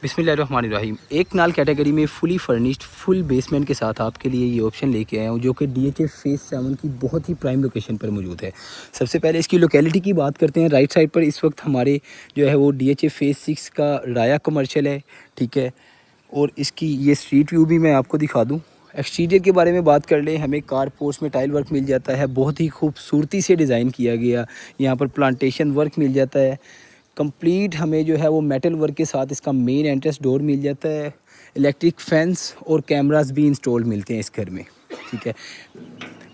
बिस्मिल्लाहिर्रहमानिर्रहीम। एक नाल कैटेगरी में फुली फर्निश्ड फुल बेसमेंट के साथ आपके लिए ये ऑप्शन लेके आया हूँ, जो कि DHA फेज़ 7 की बहुत ही प्राइम लोकेशन पर मौजूद है। सबसे पहले इसकी लोकेलिटी की बात करते हैं। राइट साइड पर इस वक्त हमारे जो है वो DHA फेज़ 6 का राया कमर्शियल है, ठीक है। और इसकी ये स्ट्रीट व्यू भी मैं आपको दिखा दूँ। एक्सटीरियर के बारे में बात कर लें, हमें कार पोर्च में टाइल वर्क मिल जाता है, बहुत ही खूबसूरती से डिज़ाइन किया गया। यहाँ पर प्लांटेशन वर्क मिल जाता है कंप्लीट। हमें जो है वो मेटल वर्क के साथ इसका मेन एंट्रेंस डोर मिल जाता है। इलेक्ट्रिक फैंस और कैमरास भी इंस्टॉल मिलते हैं इस घर में, ठीक है।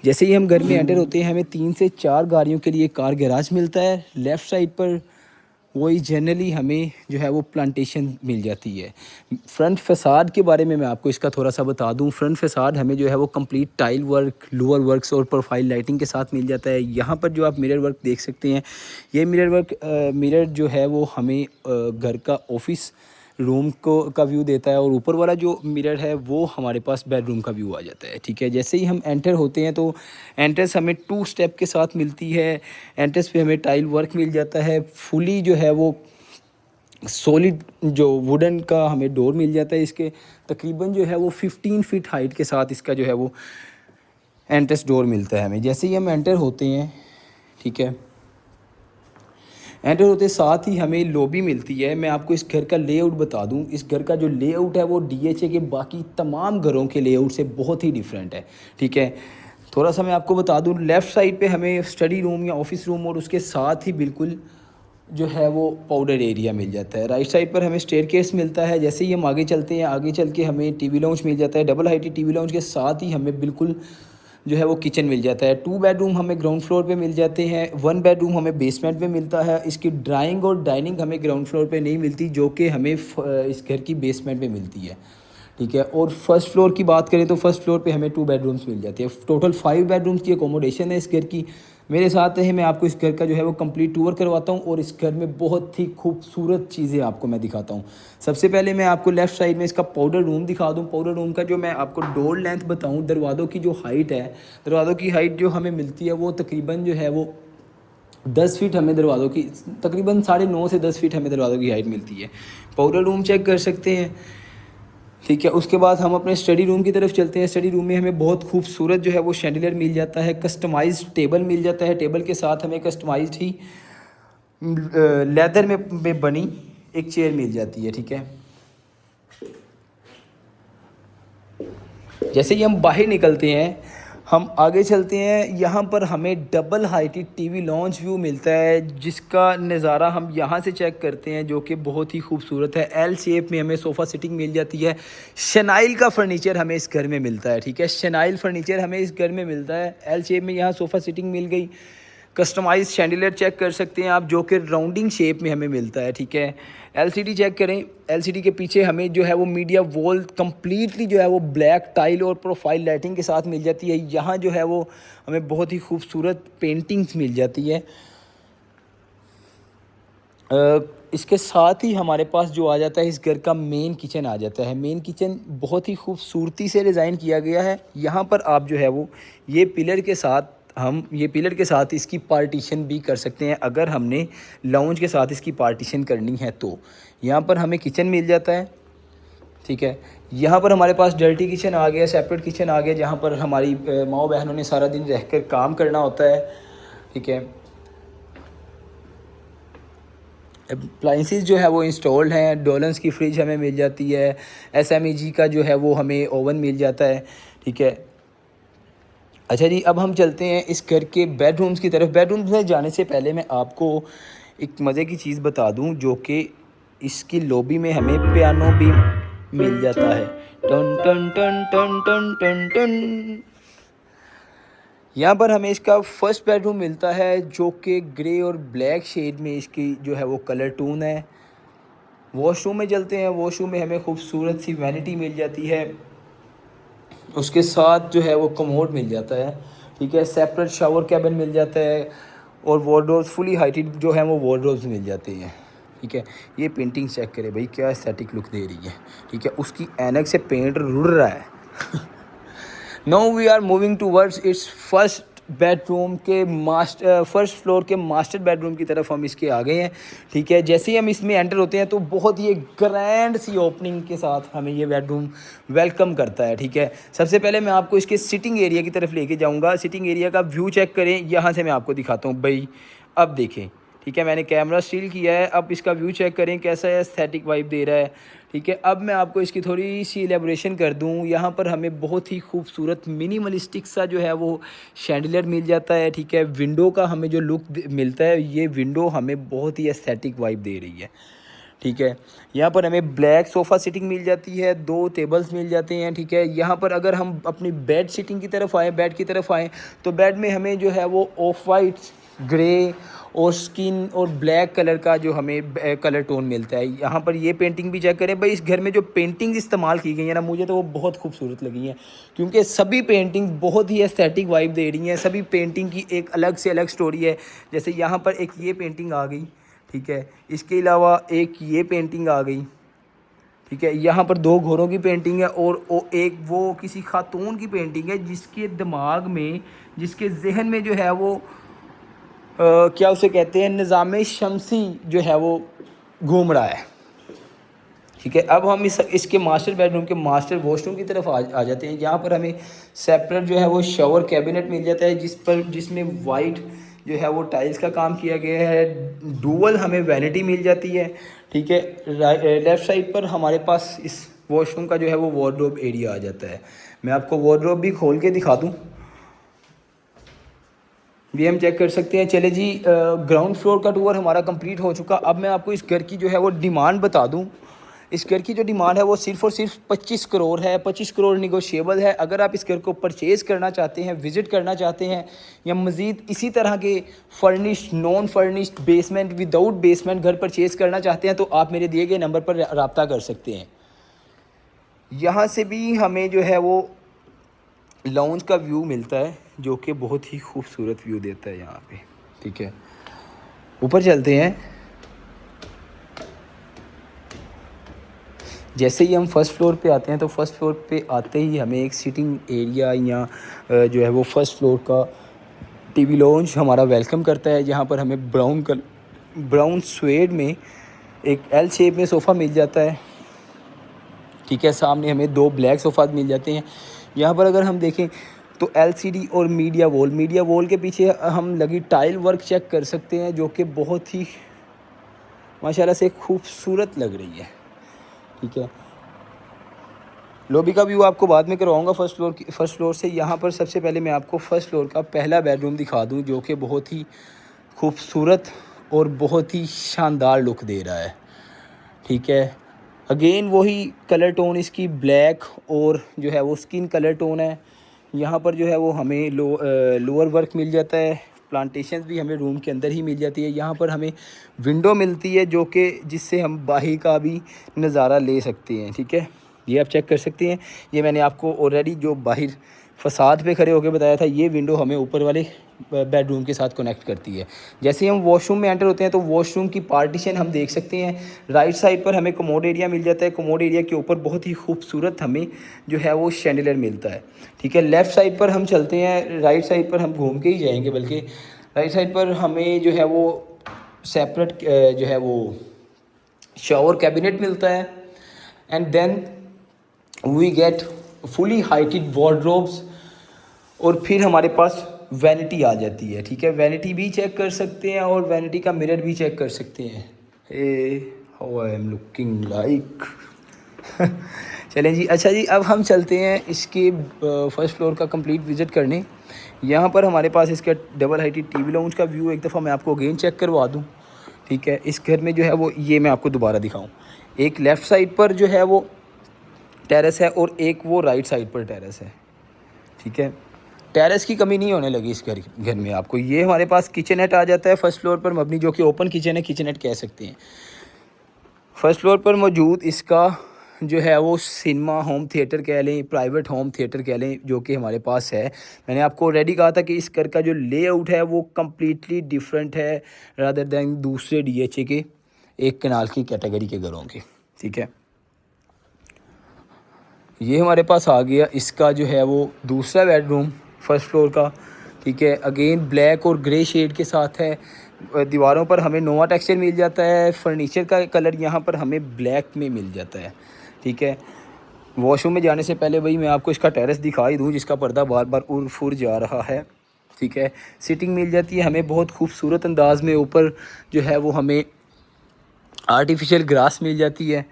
जैसे ही हम घर में एंटर होते हैं, हमें 3 से 4 गाड़ियों के लिए कार गैराज मिलता है। लेफ़्ट साइड पर वही जनरली हमें जो है वो प्लांटेशन मिल जाती है। फ्रंट फसाद के बारे में मैं आपको इसका थोड़ा सा बता दूं। फ्रंट फसाद हमें जो है वो complete tile work, lower works और प्रोफाइल लाइटिंग के साथ मिल जाता है। यहाँ पर जो आप मिरर वर्क देख सकते हैं, ये मिरर वर्क मिरर जो है वो हमें घर का ऑफिस रूम को का व्यू देता है, और ऊपर वाला जो मिरर है वो हमारे पास बेडरूम का व्यू आ जाता है, ठीक है। जैसे ही हम एंटर होते हैं तो एंट्रेंस हमें 2 स्टेप के साथ मिलती है। एंट्रेंस पे हमें टाइल वर्क मिल जाता है, फुली जो है वो सॉलिड जो वुडन का हमें डोर मिल जाता है। इसके तकरीबन जो है वो 15 फीट हाइट के साथ इसका जो है वो एंट्रेंस डोर मिलता है हमें। जैसे ही हम एंटर होते हैं, ठीक है, एंटर होते साथ ही हमें लॉबी मिलती है। मैं आपको इस घर का लेआउट बता दूं। इस घर का जो लेआउट है वो DHA के बाकी तमाम घरों के लेआउट से बहुत ही डिफरेंट है, ठीक है। थोड़ा सा मैं आपको बता दूं, लेफ़्ट साइड पे हमें स्टडी रूम या ऑफिस रूम और उसके साथ ही बिल्कुल जो है वो पाउडर एरिया मिल जाता है। राइट साइड पर हमें स्टेयरकेस मिलता है। जैसे ही हम आगे चलते हैं, आगे चल के हमें टीवी लाउंज मिल जाता है। डबल हाइटेड टीवी लाउंज के साथ ही हमें बिल्कुल जो है वो किचन मिल जाता है। 2 बेडरूम हमें ग्राउंड फ्लोर पे मिल जाते हैं, 1 बेडरूम हमें बेसमेंट में मिलता है। इसकी ड्राइंग और डाइनिंग हमें ग्राउंड फ्लोर पे नहीं मिलती, जो कि हमें इस घर की बेसमेंट में मिलती है, ठीक है। और फर्स्ट फ्लोर की बात करें तो फर्स्ट फ्लोर पे हमें 2 बेडरूम्स मिल जाते हैं। टोटल 5 बेडरूम्स की अकोमोडेशन है इस घर की। मेरे साथ है, मैं आपको इस घर का जो है वो कंप्लीट टूर करवाता हूँ, और इस घर में बहुत ही खूबसूरत चीज़ें आपको मैं दिखाता हूँ। सबसे पहले मैं आपको लेफ़्ट साइड में इसका पाउडर रूम दिखा दूँ। पाउडर रूम का जो मैं आपको डोर लेंथ बताऊँ, दरवाज़ों की जो हाइट है, दरवाज़ों की हाइट जो हमें मिलती है वो तकरीबन जो है वो 10 फीट हमें दरवाज़ों की, तकरीबन 9.5 से 10 फीट हमें दरवाज़ों की हाइट मिलती है। पाउडर रूम चेक कर सकते हैं, ठीक है। उसके बाद हम अपने स्टडी रूम की तरफ चलते हैं। स्टडी रूम में हमें बहुत खूबसूरत जो है वो शैंडिलियर मिल जाता है, कस्टमाइज्ड टेबल मिल जाता है। टेबल के साथ हमें कस्टमाइज्ड ही लेदर में बनी एक चेयर मिल जाती है, ठीक है। जैसे ही हम बाहर निकलते हैं, हम आगे चलते हैं, यहाँ पर हमें double heighted TV launch view मिलता है, जिसका नज़ारा हम यहाँ से चेक करते हैं, जो कि बहुत ही खूबसूरत है। एल शेप में हमें सोफ़ा सिटिंग मिल जाती है। शनाइल का फर्नीचर हमें इस घर में मिलता है, ठीक है। शनाइल फर्नीचर हमें इस घर में मिलता है। एल शेप में यहाँ सोफ़ा सिटिंग मिल गई। कस्टमाइज शैंडिलियर चेक कर सकते हैं आप, जो कि राउंडिंग शेप में हमें मिलता है, ठीक है। LCD चेक करें। LCD के पीछे हमें जो है वो मीडिया वॉल कंप्लीटली जो है वो ब्लैक टाइल और प्रोफाइल लाइटिंग के साथ मिल जाती है। यहाँ जो है वो हमें बहुत ही खूबसूरत पेंटिंग्स मिल जाती है। इसके साथ ही हमारे पास जो आ जाता है, इस घर का मेन किचन आ जाता है। मेन किचन बहुत ही खूबसूरती से डिज़ाइन किया गया है। यहाँ पर आप जो है वो ये पिलर के साथ इसकी पार्टीशन भी कर सकते हैं, अगर हमने लाउंज के साथ इसकी पार्टीशन करनी है तो। यहाँ पर हमें किचन मिल जाता है, ठीक है। यहाँ पर हमारे पास डर्टी किचन आ गया, सेपरेट किचन आ गया, जहाँ पर हमारी माओ बहनों ने सारा दिन रहकर काम करना होता है, ठीक है। अप्लाइंसेस जो है वो इंस्टॉल्ड हैं। डोलन्स की फ्रिज हमें मिल जाती है। SMEG का जो है वो हमें ओवन मिल जाता है, ठीक है। अच्छा जी, अब हम चलते हैं इस घर के बेडरूम्स की तरफ। बेडरूम्स में जाने से पहले मैं आपको एक मज़े की चीज़ बता दूं, जो कि इसकी लॉबी में हमें पियानो भी मिल जाता है। टन टन टन टन टन टन टन। यहाँ पर हमें इसका फर्स्ट बेडरूम मिलता है, जो कि ग्रे और ब्लैक शेड में इसकी जो है वो कलर टून है। वॉशरूम में चलते हैं। वॉशरूम में हमें खूबसूरत सी वैनिटी मिल जाती है, उसके साथ जो है वो कमोड मिल जाता है, ठीक है। सेपरेट शावर कैबिन मिल जाता है, और वार्डरोब्स फुली हाइटेड जो है वो वार्डरोब्स मिल जाते हैं, ठीक है। ये पेंटिंग चेक करें भाई, क्या एस्थेटिक लुक दे रही है, ठीक है। उसकी ऐनक से पेंट रुड़ रहा है। Now we are moving towards its first bedroom के फर्स्ट फ्लोर के मास्टर बेडरूम की तरफ हम इसके आ गए हैं। ठीक है, जैसे ही हम इसमें एंटर होते हैं तो बहुत ही एक ग्रैंड सी ओपनिंग के साथ हमें ये बेडरूम वेलकम करता है। ठीक है, सबसे पहले मैं आपको इसके सिटिंग एरिया की तरफ लेके जाऊंगा। सिटिंग एरिया का व्यू चेक करें, यहाँ से मैं आपको दिखाता हूँ भाई। अब देखें, ठीक है, मैंने कैमरा स्टील किया है, अब इसका व्यू चेक करें कैसा है, एस्थेटिक वाइब दे रहा है। ठीक है, अब मैं आपको इसकी थोड़ी सी एलेबोरेशन कर दूं। यहाँ पर हमें बहुत ही खूबसूरत मिनिमलिस्टिक सा जो है वो शैंडिलियर मिल जाता है। ठीक है, विंडो का हमें जो लुक मिलता है, ये विंडो हमें बहुत ही एस्थेटिक वाइब दे रही है। ठीक है, यहाँ पर हमें ब्लैक सोफ़ा सीटिंग मिल जाती है, 2 टेबल्स मिल जाते हैं। ठीक है, यहाँ पर अगर हम अपनी बेड सीटिंग की तरफ आएँ, बेड की तरफ आएँ, तो बेड में हमें जो है वो ऑफ वाइट, ग्रे और स्किन और ब्लैक कलर का जो हमें कलर टोन मिलता है। यहाँ पर ये पेंटिंग भी चेक करें भाई, इस घर में जो पेंटिंग इस्तेमाल की गई है ना, मुझे तो वो बहुत खूबसूरत लगी हैं, क्योंकि सभी पेंटिंग बहुत ही एस्थेटिक वाइब दे रही हैं। सभी पेंटिंग की एक अलग से अलग स्टोरी है। जैसे यहाँ पर एक ये पेंटिंग आ गई, ठीक है, इसके अलावा एक ये पेंटिंग आ गई। ठीक है, यहाँ पर 2 घोड़ों की पेंटिंग है और एक वो किसी खातून की पेंटिंग है जिसके दिमाग में, जिसके जहन में जो है वो क्या उसे कहते हैं, निज़ाम शमसी जो है वो घूम रहा है। ठीक है, अब हम इसके मास्टर बेडरूम के मास्टर वॉशरूम की तरफ आ जाते हैं। यहाँ पर हमें सेपरेट जो है वो शावर कैबिनेट मिल जाता है, जिसमें वाइट जो है वो टाइल्स का काम किया गया है। डुअल हमें वैनिटी मिल जाती है। ठीक है, लेफ़्ट साइड पर हमारे पास इस वॉशरूम का जो है वो वार्डरोब एरिया आ जाता है। मैं आपको वार्डरोब भी खोल के दिखा दूँ, भी हम चेक कर सकते हैं। चले जी, ग्राउंड फ्लोर का टूर हमारा कंप्लीट हो चुका। अब मैं आपको इस घर की जो है वो डिमांड बता दूं। इस घर की जो डिमांड है वो सिर्फ़ और सिर्फ 25 करोड़ है। 25 करोड़ निगोशिएबल है। अगर आप इस घर को परचेज़ करना चाहते हैं, विज़िट करना चाहते हैं, या मज़ीद इसी तरह के furnished, non furnished, basement, without basement घर परचेज़ करना चाहते हैं, तो आप मेरे दिए गए नंबर पर रब्ता कर सकते हैं। यहाँ से भी हमें जो है वो लाउंज का व्यू मिलता है, जो कि बहुत ही खूबसूरत व्यू देता है यहाँ पे। ठीक है, ऊपर चलते हैं। जैसे ही हम फर्स्ट फ्लोर पे आते हैं, तो फर्स्ट फ्लोर पे आते ही हमें एक सिटिंग एरिया या जो है वो फर्स्ट फ्लोर का टीवी लाउंज हमारा वेलकम करता है। जहाँ पर हमें ब्राउन स्वेड में एक एल शेप में सोफ़ा मिल जाता है। ठीक है, सामने हमें 2 ब्लैक सोफ़ा मिल जाते हैं। यहाँ पर अगर हम देखें तो एलसीडी और मीडिया वॉल के पीछे हम लगी टाइल वर्क चेक कर सकते हैं, जो कि बहुत ही माशाल्लाह से खूबसूरत लग रही है। ठीक है, लॉबी का व्यू आपको बाद में करवाऊंगा फर्स्ट फ्लोर से। यहाँ पर सबसे पहले मैं आपको फर्स्ट फ्लोर का पहला बेडरूम दिखा दूँ, जो कि बहुत ही खूबसूरत और बहुत ही शानदार लुक दे रहा है। ठीक है, अगेन वही कलर टोन इसकी ब्लैक और जो है वो स्किन कलर टोन है। यहाँ पर जो है वो हमें लोअर वर्क मिल जाता है। प्लांटेशन भी हमें रूम के अंदर ही मिल जाती है। यहाँ पर हमें विंडो मिलती है, जो कि जिससे हम बाहर का भी नज़ारा ले सकते हैं। ठीक है, ये आप चेक कर सकते हैं। ये मैंने आपको ऑलरेडी जो बाहर फसाद पे खड़े होकर बताया था, ये विंडो हमें ऊपर वाले बेडरूम के साथ कनेक्ट करती है। जैसे ही हम वॉशरूम में एंटर होते हैं, तो वॉशरूम की पार्टीशन हम देख सकते हैं। राइट साइड पर हमें कमोड एरिया मिल जाता है। कमोड एरिया के ऊपर बहुत ही खूबसूरत हमें जो है वो शैंडिलियर मिलता है। ठीक है, लेफ़्ट साइड पर हम चलते हैं। राइट साइड पर हम घूम के ही जाएंगे, बल्कि राइट साइड पर हमें जो है वो सेपरेट जो है वो शावर कैबिनेट मिलता है। And then we get fully heighted wardrobes, और फिर हमारे पास वैनिटी आ जाती है। ठीक है, वैनिटी भी चेक कर सकते हैं और वैनिटी का मिरर भी चेक कर सकते हैं। How I am looking like. चलें जी, अच्छा जी, अब हम चलते हैं इसके फर्स्ट फ्लोर का कंप्लीट विज़िट करने। यहाँ पर हमारे पास इसका डबल हाइटेड टीवी लाउंज का व्यू एक दफ़ा मैं आपको अगेन चेक करवा दूँ। ठीक है, इस घर में जो है वो, ये मैं आपको दोबारा दिखाऊँ, एक लेफ़्ट साइड पर जो है वो टेरेस है और एक वो राइट साइड पर टेरेस है। ठीक है, टेरेस की कमी नहीं होने लगी इस घर में आपको। ये हमारे पास किचन आ जाता है फर्स्ट फ्लोर पर मबनी, जो कि ओपन किचन है, किचन कह सकते हैं। फर्स्ट फ्लोर पर मौजूद इसका जो है वो सिनेमा होम थिएटर कह लें, प्राइवेट होम थिएटर कह लें, जो कि हमारे पास है। मैंने आपको ऑलरेडी कहा था कि इस घर का जो लेआउट है वो कम्प्लीटली डिफरेंट है रादर दैन दूसरे DHA के 1 कनाल की कैटेगरी के घरों के। ठीक है, ये हमारे पास आ गया इसका जो है वो दूसरा बेडरूम फर्स्ट फ्लोर का। ठीक है। अगेन ब्लैक और ग्रे शेड के साथ है। दीवारों पर हमें नोवा टेक्सचर मिल जाता है। फर्नीचर का कलर यहाँ पर हमें ब्लैक में मिल जाता है, ठीक है। वॉशरूम में जाने से पहले भाई मैं आपको इसका टेरेस दिखा ही दूँ, जिसका पर्दा बार बार उड़ फुड़ जा रहा है, ठीक है। सीटिंग मिल जाती है हमें बहुत खूबसूरत अंदाज में। ऊपर जो है वो हमें आर्टिफिशियल ग्रास मिल जाती है,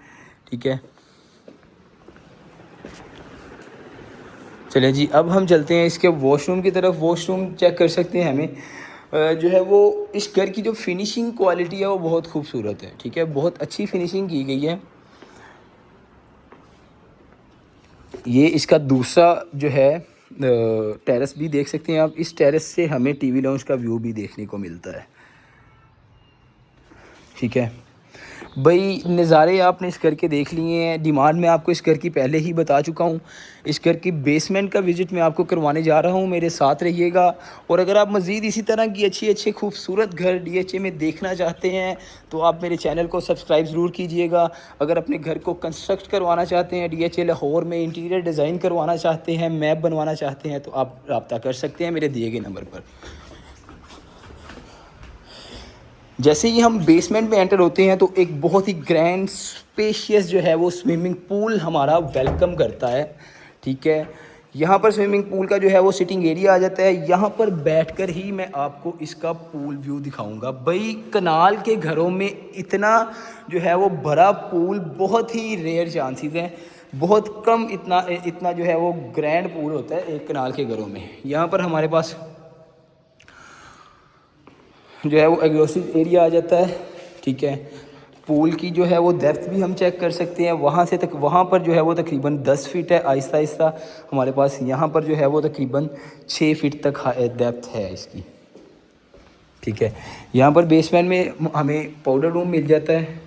ठीक है। चलें जी, अब हम चलते हैं इसके वॉशरूम की तरफ। वॉशरूम चेक कर सकते हैं। हमें जो है वो इस घर की जो फिनिशिंग क्वालिटी है वो बहुत खूबसूरत है, ठीक है। बहुत अच्छी फिनिशिंग की गई है। ये इसका दूसरा जो है टेरेस भी देख सकते हैं आप। इस टेरेस से हमें टीवी लाउंज का व्यू भी देखने को मिलता है, ठीक है। भाई नज़ारे आपने इस घर के देख लिए हैं। डिमांड मैं आपको इस घर की पहले ही बता चुका हूँ। इस घर की बेसमेंट का विज़िट मैं आपको करवाने जा रहा हूँ, मेरे साथ रहिएगा। और अगर आप मज़ीद इसी तरह की अच्छे खूबसूरत घर DHA में देखना चाहते हैं तो आप मेरे चैनल को सब्सक्राइब ज़रूर कीजिएगा। अगर अपने घर को कंस्ट्रक्ट करवाना चाहते हैं, DHA लाहौर में इंटीरियर डिज़ाइन करवाना चाहते हैं, मैप बनवाना चाहते हैं, तो आप रब्ता कर सकते हैं मेरे दिए गए नंबर पर। जैसे ही हम बेसमेंट में एंटर होते हैं तो एक बहुत ही ग्रैंड स्पेशियस जो है वो स्विमिंग पूल हमारा वेलकम करता है, ठीक है। यहाँ पर स्विमिंग पूल का जो है वो सिटिंग एरिया आ जाता है। यहाँ पर बैठकर ही मैं आपको इसका पूल व्यू दिखाऊंगा। भाई कनाल के घरों में इतना जो है वो बड़ा पूल बहुत ही रेयर चांसेस हैं। बहुत कम इतना जो है वो ग्रैंड पूल होता है एक कनाल के घरों में। यहाँ पर हमारे पास जो है वो एग्जॉस्ट एरिया आ जाता है, ठीक है। पूल की जो है वो डेप्थ भी हम चेक कर सकते हैं। वहाँ पर जो है वो तकरीबन 10 फीट है। आहिस्ता आहिस्ता हमारे पास यहाँ पर जो है वो तकरीबन 6 फीट तक डेप्थ है इसकी, ठीक है। यहाँ पर बेसमेंट में हमें पाउडर रूम मिल जाता है,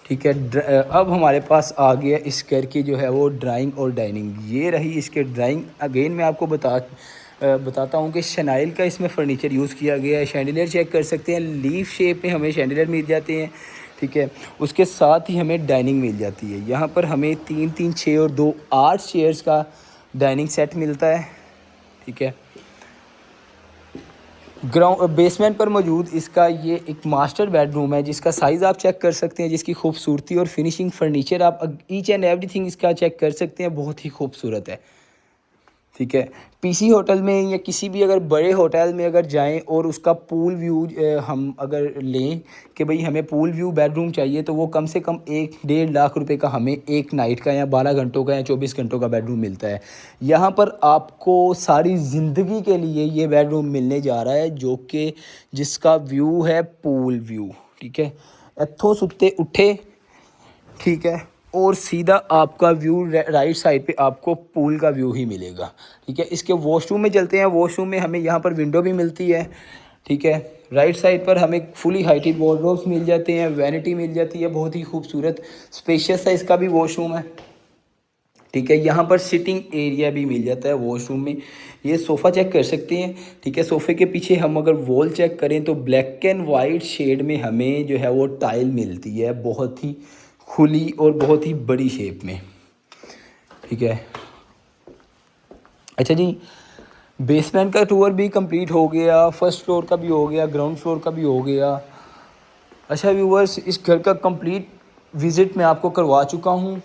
ठीक है। अब हमारे पास आ गया इस घर की जो है वो ड्राइंग और डाइनिंग। ये रही इसके ड्राइंग। अगेन मैं आपको बताता हूँ कि शनाइल का इसमें फ़र्नीचर यूज़ किया गया है। शैंडिलियर चेक कर सकते हैं, लीफ शेप में हमें शैंडिलियर मिल जाते हैं, ठीक है। उसके साथ ही हमें डाइनिंग मिल जाती है। यहाँ पर हमें 3 6 और 2 8 चेयर्स का डाइनिंग सेट मिलता है, ठीक है। बेसमेंट पर मौजूद इसका ये एक मास्टर बेडरूम है, जिसका साइज़ आप चेक कर सकते हैं, जिसकी खूबसूरती और फिनिशिंग फर्नीचर आप ईच एंड एवरीथिंग इसका चेक कर सकते हैं। बहुत ही खूबसूरत है, ठीक है। PC होटल में या किसी भी अगर बड़े होटल में अगर जाएं और उसका पूल व्यू हम अगर लें कि भाई हमें पूल व्यू बेडरूम चाहिए, तो वो कम से कम 1-1.5 लाख रुपए का हमें एक नाइट का या 12 घंटों का या 24 घंटों का बेडरूम मिलता है। यहाँ पर आपको सारी ज़िंदगी के लिए ये बेडरूम मिलने जा रहा है, जो कि जिसका व्यू है पूल व्यू, ठीक है। इत्थों सुत्ते उठे, ठीक है, और सीधा आपका व्यू राइट साइड पे आपको पूल का व्यू ही मिलेगा, ठीक है। इसके वॉशरूम में चलते हैं। वॉशरूम में हमें यहाँ पर विंडो भी मिलती है, ठीक है। राइट साइड पर हमें फुली हाइटेड वॉर्डरोब्स मिल जाते हैं, वैनिटी मिल जाती है। बहुत ही खूबसूरत स्पेशियस है इसका भी वॉशरूम है, ठीक है। यहाँ पर सिटिंग एरिया भी मिल जाता है वॉशरूम में। ये सोफ़ा चेक कर सकते हैं, ठीक है। सोफ़े के पीछे हम अगर वॉल चेक करें तो ब्लैक एंड वाइट शेड में हमें जो है वो टाइल मिलती है, बहुत ही खुली और बहुत ही बड़ी शेप में, ठीक है। अच्छा जी, बेसमेंट का टूर भी कंप्लीट हो गया, फर्स्ट फ्लोर का भी हो गया, ग्राउंड फ्लोर का भी हो गया। अच्छा व्यूवर्स, इस घर का कंप्लीट विज़िट मैं आपको करवा चुका हूँ।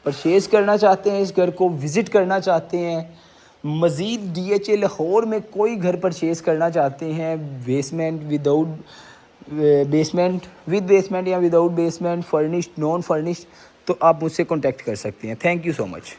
परचेज़ करना चाहते हैं, इस घर को विज़िट करना चाहते हैं, मज़ीद DHA लाहौर में कोई घर परचेज़ करना चाहते हैं, basement without basement, with basement या without basement, furnished, non furnished, तो आप मुझसे कॉन्टैक्ट कर सकते हैं। Thank you so much.